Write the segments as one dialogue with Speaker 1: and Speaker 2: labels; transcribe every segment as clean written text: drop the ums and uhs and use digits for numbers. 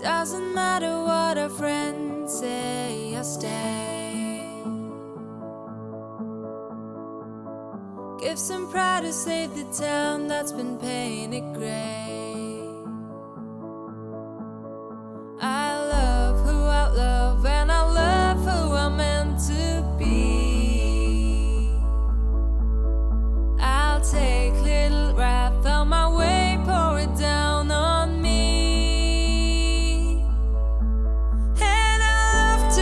Speaker 1: Doesn't matter what our friends say, I'll stay. Give some pride to save the town that's been painted gray. I love who I love, and I love who I'm meant to be. I'll take little wrath on my way, pour it down on me. And I love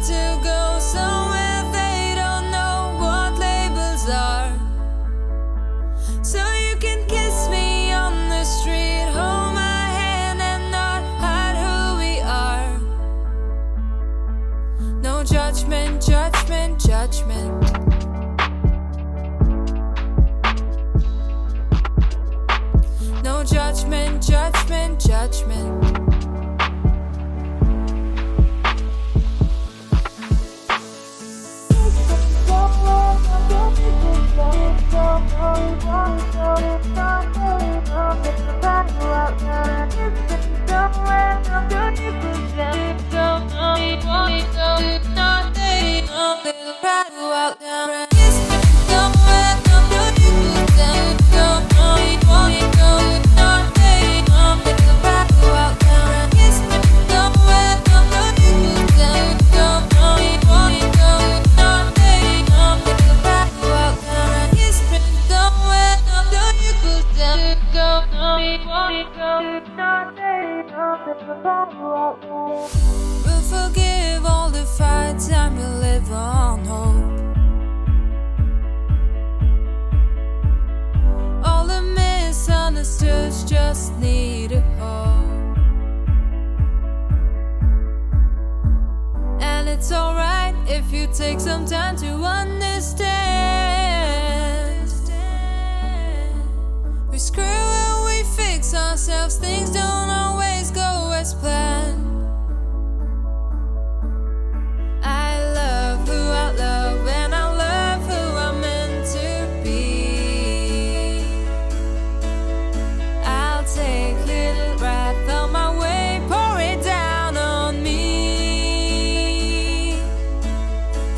Speaker 1: to go somewhere they don't know what labels are. So you can kiss me on the street, hold my hand and not hide who we are. No judgment, judgment, judgment. No judgment, judgment, judgment. We'll forgive all the fights and we'll live on hope. All the misunderstoods just need a hope. And it's alright if you take some time to understand. We screw and we fix ourselves, things don't always go as planned. I love who I love, and I love who I'm meant to be. I'll take little wrath on my way, pour it down on me.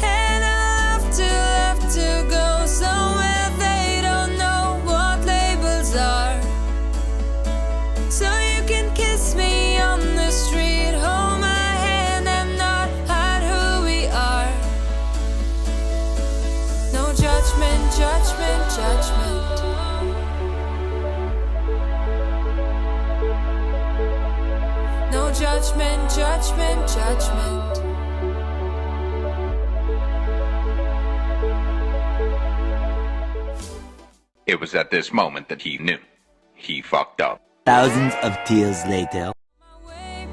Speaker 1: And I love to go somewhere they don't know what labels are. So you can kiss me on the street, hold my hand and not hide who we are. No judgment, judgment, judgment. No judgment, judgment, judgment.
Speaker 2: It was at this moment that he knew. He fucked up.
Speaker 3: Thousands of tears later.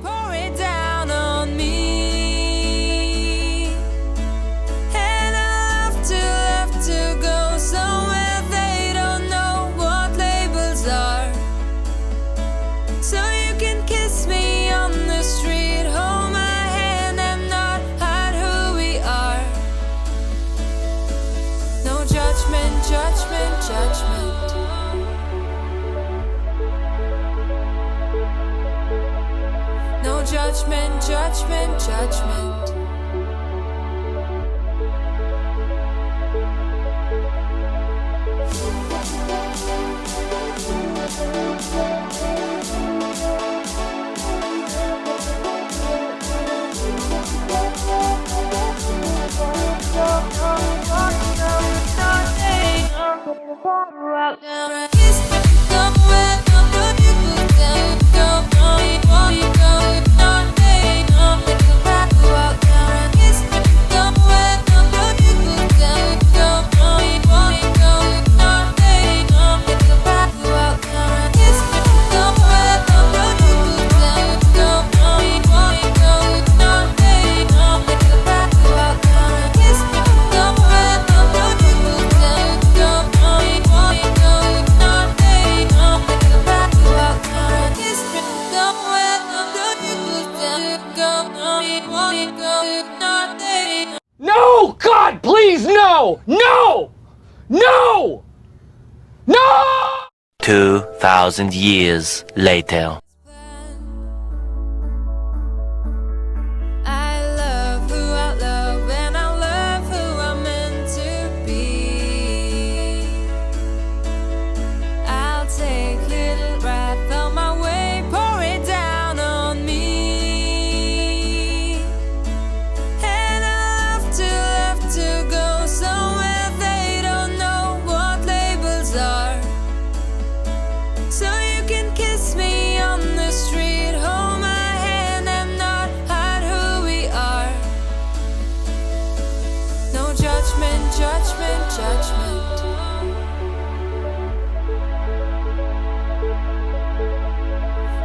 Speaker 1: Pour it down on me. And I love to go somewhere they don't know what labels are. So you can kiss me on the street, hold my hand and not hide who we are. No judgment, judgment, judgment. No judgment, judgment, judgment.
Speaker 4: No! God, please, no! No! No! No!
Speaker 3: 2,000 years later.
Speaker 1: judgment.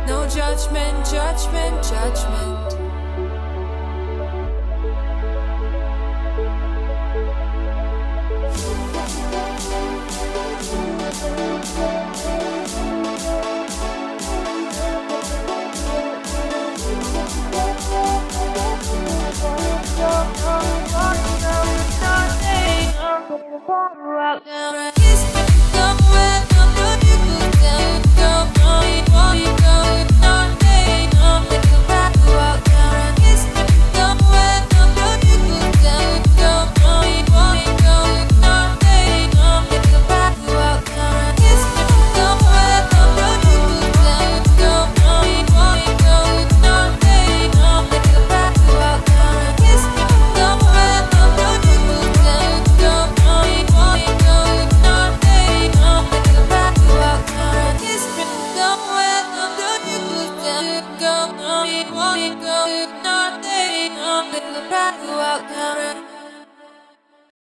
Speaker 1: No judgment, judgment, judgment. Go,